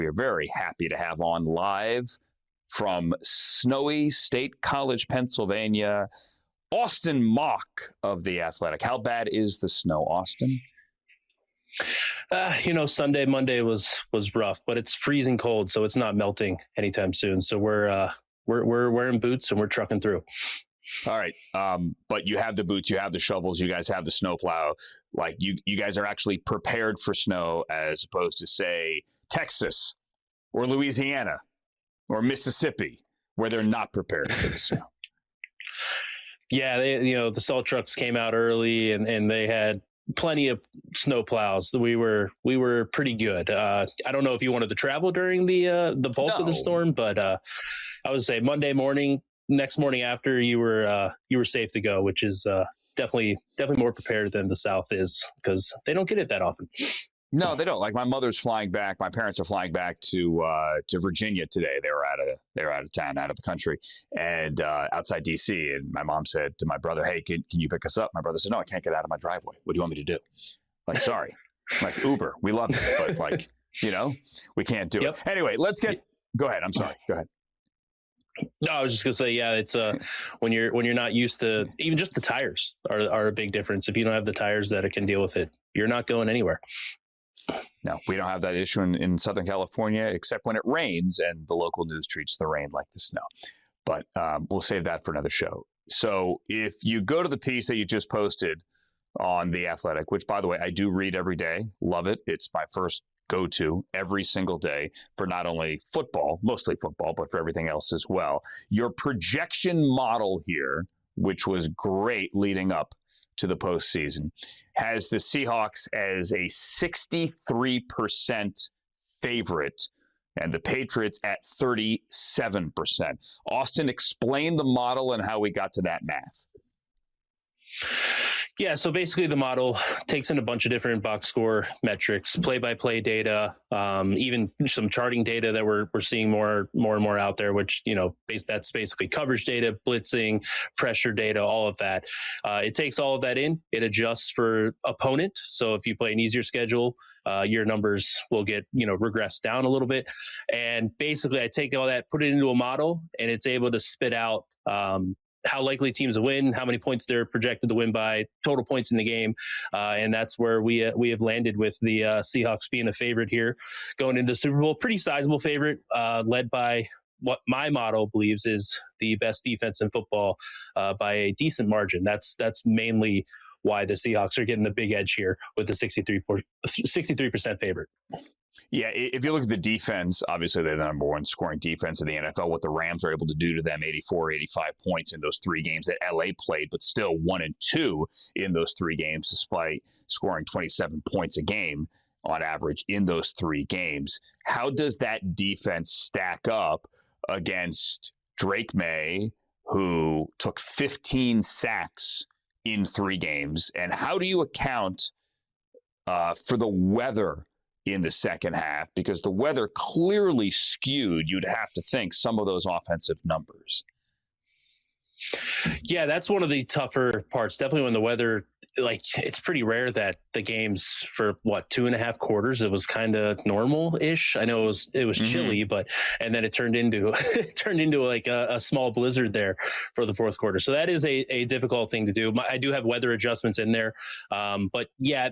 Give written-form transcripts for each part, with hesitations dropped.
We are very happy to have on live from snowy State College, Pennsylvania, Austin Mock of The Athletic. How bad is the snow, Austin? Sunday, Monday was rough, but it's freezing cold, so it's not melting anytime soon. So we're wearing boots and we're trucking through. All right. But you have the boots, you have the shovels, you guys have the snowplow. Like you guys are actually prepared for snow as opposed to, say, Texas or Louisiana or Mississippi, where they're not prepared for the snow. Yeah, the salt trucks came out early and they had plenty of snow plows. We were pretty good. I don't know if you wanted to travel during the bulk of the storm, but I would say Monday morning, next morning after, you were safe to go, which is definitely more prepared than the South is, because they don't get it that often. No, they don't. Like, my mother's flying back. My parents are flying back to Virginia today. They were out of town, out of the country, and outside D.C. And my mom said to my brother, "Hey, can you pick us up?" My brother said, "No, I can't get out of my driveway. What do you want me to do?" Like, sorry, like Uber, we love it, but like, we can't do it. Anyway, let's get. Go ahead. I'm sorry. Go ahead. No, I was just gonna say, yeah, it's when you're not used to, even just the tires are a big difference. If you don't have the tires that it can deal with it, you're not going anywhere. No, we don't have that issue in Southern California, except when it rains and the local news treats the rain like the snow. But we'll save that for another show. So if you go to the piece that you just posted on The Athletic, which, by the way, I do read every day, love it. It's my first go-to every single day for not only football, mostly football, but for everything else as well. Your projection model here, which was great leading up to the postseason, has the Seahawks as a 63% favorite and the Patriots at 37%. Austin, explain the model and how we got to that math. Yeah, so basically the model takes in a bunch of different box score metrics, play-by-play data, even some charting data that we're seeing more and more out there, which, that's basically coverage data, blitzing, pressure data, all of that. It takes all of that in. It adjusts for opponent. So if you play an easier schedule, your numbers will get, regress down a little bit. And basically I take all that, put it into a model, and it's able to spit out how likely teams will win, how many points they're projected to win by, total points in the game. And that's where we have landed with the Seahawks being a favorite here going into the Super Bowl. Pretty sizable favorite, led by what my model believes is the best defense in football by a decent margin. That's mainly why the Seahawks are getting the big edge here with the 63% favorite. Yeah, if you look at the defense, obviously they're the number one scoring defense in the NFL. What the Rams are able to do to them, 84, 85 points in those three games that LA played, but still 1-2 in those three games, despite scoring 27 points a game on average in those three games. How does that defense stack up against Drake Maye, who took 15 sacks in three games? And how do you account for the weather in the second half? Because the weather clearly skewed, you'd have to think, some of those offensive numbers. Yeah, that's one of the tougher parts. Definitely when the weather, it's pretty rare that the games for 2.5 quarters, it was kind of normal-ish. I know it was chilly, and then it turned into like a small blizzard there for the fourth quarter. So that is a difficult thing to do. I do have weather adjustments in there. But yeah,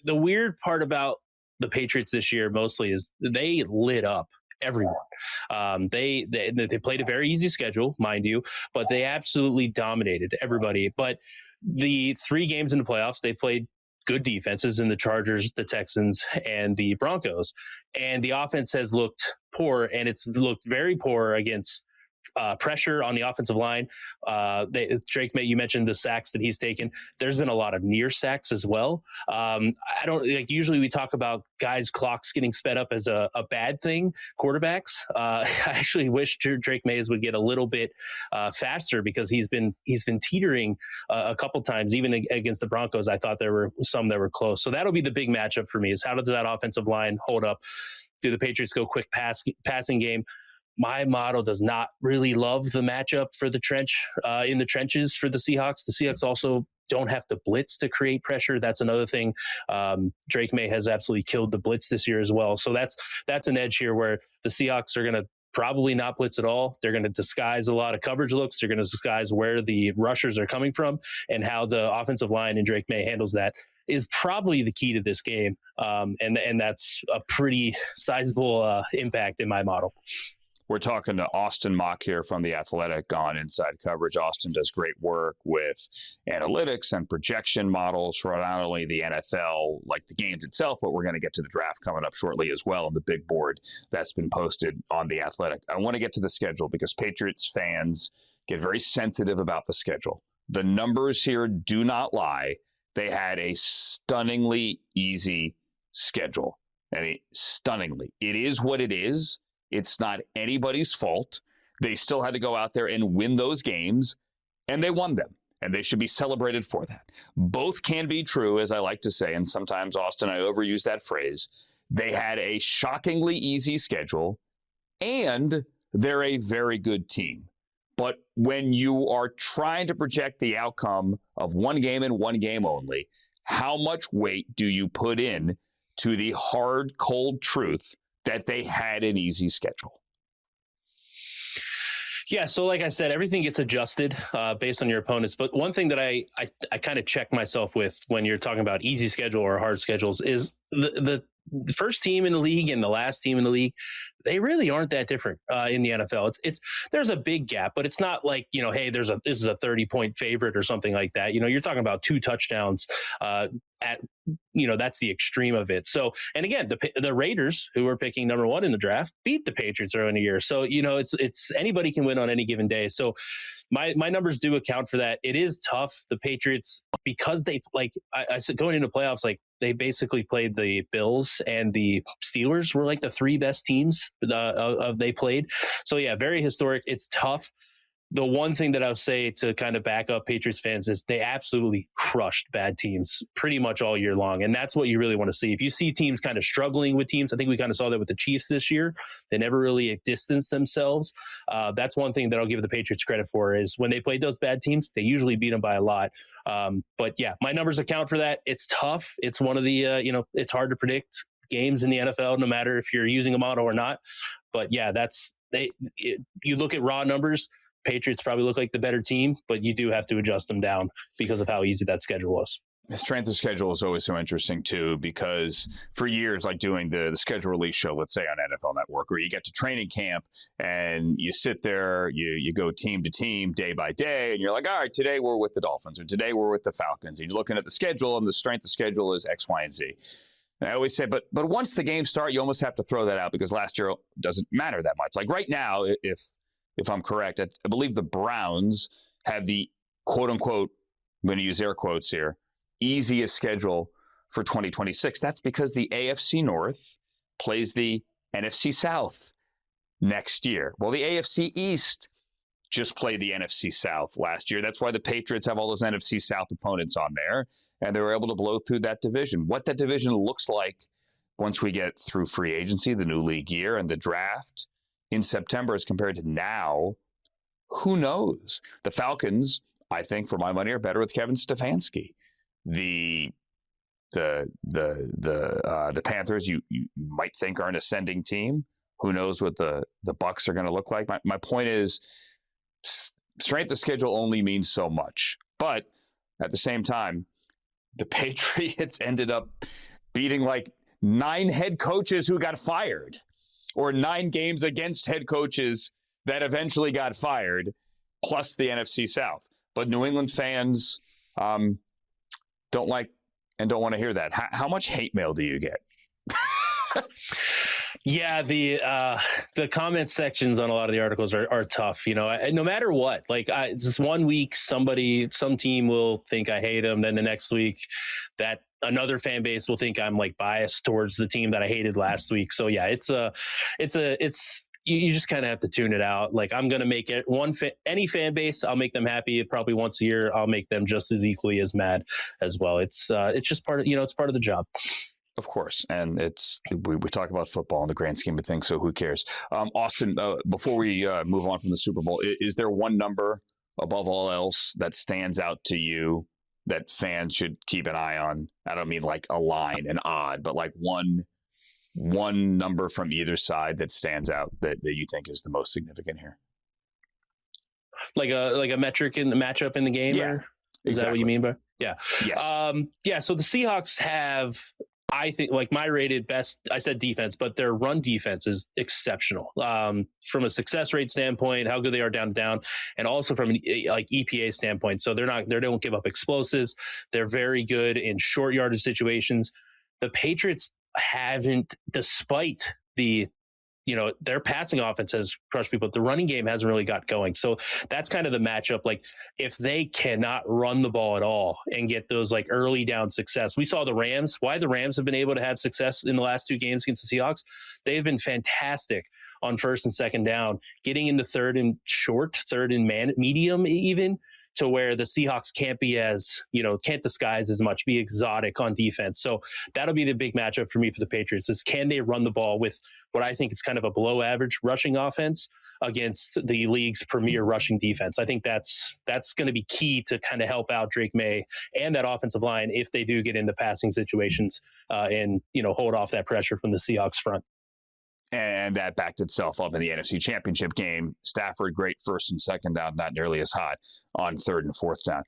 the weird part about the Patriots this year mostly is they lit up everyone. They played a very easy schedule, mind you, but they absolutely dominated everybody. But the three games in the playoffs, they played good defenses in the Chargers, the Texans, and the Broncos. And the offense has looked poor, and it's looked very poor against pressure on the offensive line. Drake Maye, you mentioned the sacks that he's taken. There's been a lot of near sacks as well. Usually we talk about guys' clocks getting sped up as a bad thing, quarterbacks. I actually wish Drake Maye would get a little bit faster, because he's been teetering a couple times, even against the Broncos. I thought there were some that were close. So that'll be the big matchup for me, is how does that offensive line hold up? Do the Patriots go quick passing game? My model does not really love the matchup for the in the trenches for the Seahawks. The Seahawks also don't have to blitz to create pressure. That's another thing. Drake Maye has absolutely killed the blitz this year as well. So that's an edge here where the Seahawks are going to probably not blitz at all. They're going to disguise a lot of coverage looks. They're going to disguise where the rushers are coming from, and how the offensive line and Drake Maye handles that is probably the key to this game. And that's a pretty sizable impact in my model. We're talking to Austin Mock here from The Athletic on Inside Coverage. Austin does great work with analytics and projection models for not only the NFL, like the games itself, but we're going to get to the draft coming up shortly as well on the big board that's been posted on The Athletic. I want to get to the schedule because Patriots fans get very sensitive about the schedule. The numbers here do not lie. They had a stunningly easy schedule. I mean, stunningly. It is what it is. It's not anybody's fault. They still had to go out there and win those games, and they won them, and they should be celebrated for that. Both can be true, as I like to say, and sometimes, Austin, I overuse that phrase. They had a shockingly easy schedule, and they're a very good team. But when you are trying to project the outcome of one game and one game only, how much weight do you put in to the hard, cold truth that they had an easy schedule? Yeah, so like I said, everything gets adjusted based on your opponents. But one thing that I kind of check myself with when you're talking about easy schedule or hard schedules is the first team in the league and the last team in the league, they really aren't that different in the NFL. It's there's a big gap, but it's not like, hey, this is a 30-point favorite or something like that. You're talking about 2 touchdowns that's the extreme of it. So, and again, the Raiders, who were picking number 1 in the draft, beat the Patriots early in the year. So, it's anybody can win on any given day. So my numbers do account for that. It is tough. The Patriots, because they I said going into playoffs, they basically played the Bills and the Steelers were like the 3 best teams they played. So yeah, very historic. It's tough. The one thing that I'll say to kind of back up Patriots fans is they absolutely crushed bad teams pretty much all year long. And that's what you really want to see. If you see teams kind of struggling with teams, I think we kind of saw that with the Chiefs this year. They never really distanced themselves. That's one thing that I'll give the Patriots credit for is when they played those bad teams, they usually beat them by a lot. But yeah, my numbers account for that. It's tough. It's one of the, it's hard to predict games in the NFL, no matter if you're using a model or not. But yeah, you look at raw numbers, Patriots probably look like the better team, but you do have to adjust them down because of how easy that schedule was. The strength of schedule is always so interesting, too, because for years, like doing the schedule release show, let's say on NFL Network, where you get to training camp and you sit there, you go team to team, day by day, and you're like, all right, today we're with the Dolphins, or today we're with the Falcons. And you're looking at the schedule, and the strength of schedule is X, Y, and Z. And I always say, but once the games start, you almost have to throw that out because last year doesn't matter that much. Like right now, if I'm correct, I believe the Browns have the quote-unquote, I'm going to use air quotes here, easiest schedule for 2026. That's because the AFC North plays the NFC South next year. Well, the AFC East just played the NFC South last year. That's why the Patriots have all those NFC South opponents on there, and they were able to blow through that division. What that division looks like once we get through free agency, the new league year, and the draft in September as compared to now, who knows? The Falcons, I think, for my money, are better with Kevin Stefanski. The Panthers, you might think, are an ascending team. Who knows what the Bucs are going to look like? My point is, strength of schedule only means so much. But at the same time, the Patriots ended up beating like 9 head coaches who got fired, or 9 games against head coaches that eventually got fired, plus the NFC South. But New England fans don't like and don't want to hear that. How much hate mail do you get? Yeah, the comment sections on a lot of the articles are tough. No matter what, just one week, some team will think I hate them. Then the next week, that another fan base will think I'm biased towards the team that I hated last week. So yeah, you just kind of have to tune it out. I'm going to make it any fan base, I'll make them happy. Probably once a year, I'll make them just as equally as mad as well. It's just part of, it's part of the job. Of course, and we talk about football in the grand scheme of things, so who cares? Austin, before we move on from the Super Bowl, is there one number above all else that stands out to you that fans should keep an eye on? I don't mean like a line, an odd, but like one number from either side that stands out that you think is the most significant here. Like a metric in the matchup in the game? Yeah, or is that what you mean by? Yeah. Yes. So the Seahawks have, I think, like my rated best, I said defense, but their run defense is exceptional. From a success rate standpoint, how good they are down to down, and also from an like EPA standpoint. So they don't give up explosives. They're very good in short yardage situations. The Patriots haven't, despite their passing offense has crushed people, but the running game hasn't really got going. So that's kind of the matchup. Like if they cannot run the ball at all and get those like early down success, we saw the Rams, why the Rams have been able to have success in the last 2 games against the Seahawks. They've been fantastic on first and second down, getting into third and short, third and medium even, to where the Seahawks can't be can't disguise as much, be exotic on defense. So that'll be the big matchup for me for the Patriots is, can they run the ball with what I think is kind of a below average rushing offense against the league's premier rushing defense? I think that's going to be key to kind of help out Drake Maye and that offensive line if they do get into passing situations and hold off that pressure from the Seahawks front. And that backed itself up in the NFC Championship game. Stafford, great first and second down, not nearly as hot on third and fourth down.